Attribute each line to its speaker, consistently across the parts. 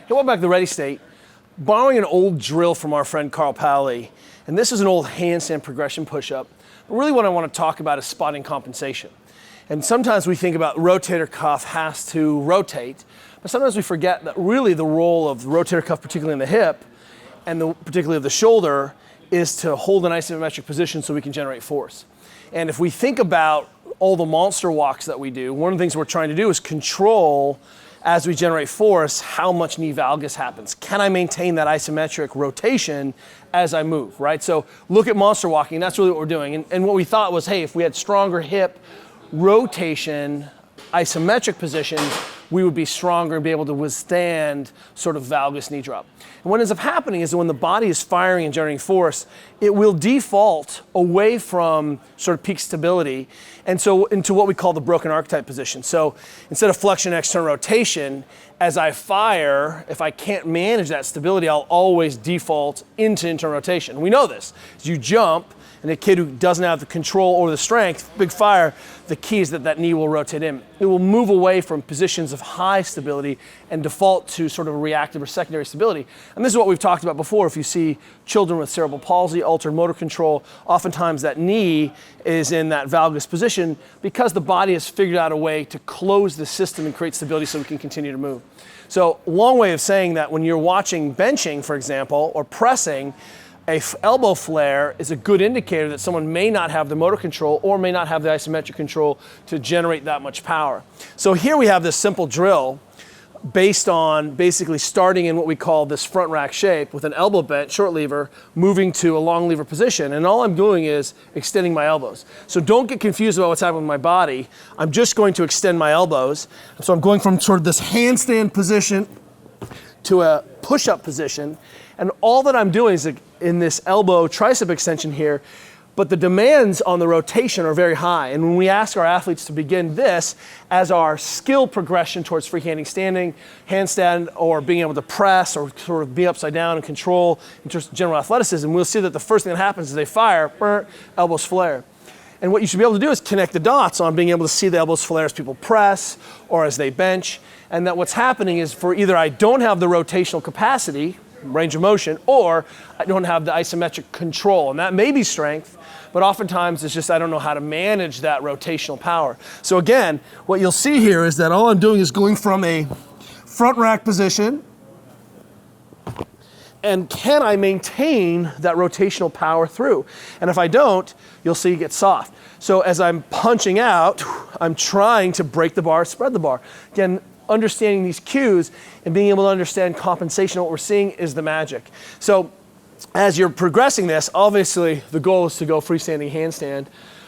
Speaker 1: Hey, welcome back to the Ready State. Borrowing an old drill from our friend Carl Pally, and this is an old handstand progression push-up. But really what I want to talk about is spotting compensation. And sometimes we think about rotator cuff has to rotate, but sometimes we forget that really the role of the rotator cuff, particularly in the hip, and particularly of the shoulder, is to hold an isometric position so we can generate force. And if we think about all the monster walks that we do, one of the things we're trying to do is control, as we generate force, how much knee valgus happens. Can I maintain that isometric rotation as I move, right? So look at monster walking, that's really what we're doing. And what we thought was, hey, if we had stronger hip rotation, isometric positions, we would be stronger and be able to withstand sort of valgus knee drop. And what ends up happening is that when the body is firing and generating force, it will default away from sort of peak stability and so into what we call the broken archetype position. So instead of flexion and external rotation, as I fire, if I can't manage that stability, I'll always default into internal rotation. We know this. As you jump, and a kid who doesn't have the control or the strength, big fire, the key is that that knee will rotate in. It will move away from positions of high stability and default to sort of a reactive or secondary stability. And this is what we've talked about before. If you see children with cerebral palsy, altered motor control, oftentimes that knee is in that valgus position because the body has figured out a way to close the system and create stability so we can continue to move. So long way of saying that when you're watching benching, for example, or pressing, a elbow flare is a good indicator that someone may not have the motor control or may not have the isometric control to generate that much power. So here we have this simple drill based on basically starting in what we call this front rack shape with an elbow bent, short lever, moving to a long lever position. And all I'm doing is extending my elbows. So don't get confused about what's happening with my body. I'm just going to extend my elbows. So I'm going from sort of this handstand position to a push-up position. And all that I'm doing is in this elbow tricep extension here, but the demands on the rotation are very high. And when we ask our athletes to begin this as our skill progression towards freehanding standing, handstand, or being able to press or sort of be upside down and control in terms of general athleticism, we'll see that the first thing that happens is they fire, elbows flare. And what you should be able to do is connect the dots on being able to see the elbows flare as people press or as they bench. And that what's happening is for either I don't have the rotational capacity, range of motion, or I don't have the isometric control. And that may be strength, but oftentimes it's just I don't know how to manage that rotational power. So again, what you'll see here is that all I'm doing is going from a front rack position, and can I maintain that rotational power through? And if I don't, you'll see it get soft. So as I'm punching out, I'm trying to break the bar, spread the bar. Again, understanding these cues and being able to understand compensation, what we're seeing is the magic. So as you're progressing this, obviously the goal is to go freestanding handstand,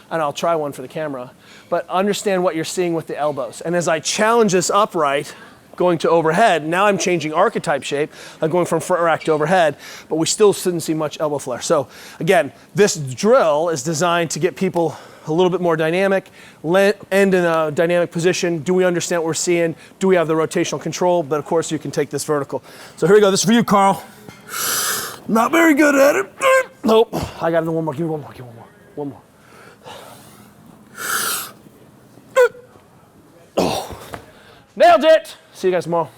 Speaker 1: and I'll try one for the camera, but understand what you're seeing with the elbows. And as I challenge this upright, going to overhead, now I'm changing archetype shape. I'm going from front rack to overhead, but we still didn't see much elbow flare. So again, this drill is designed to get people a little bit more dynamic, end in a dynamic position. Do we understand what we're seeing? Do we have the rotational control? But of course you can take this vertical. So here we go, this is for you, Carl. Not very good at it. Nope, I got it, one more, give me one more, give me one more. Oh. Nailed it! See you guys tomorrow.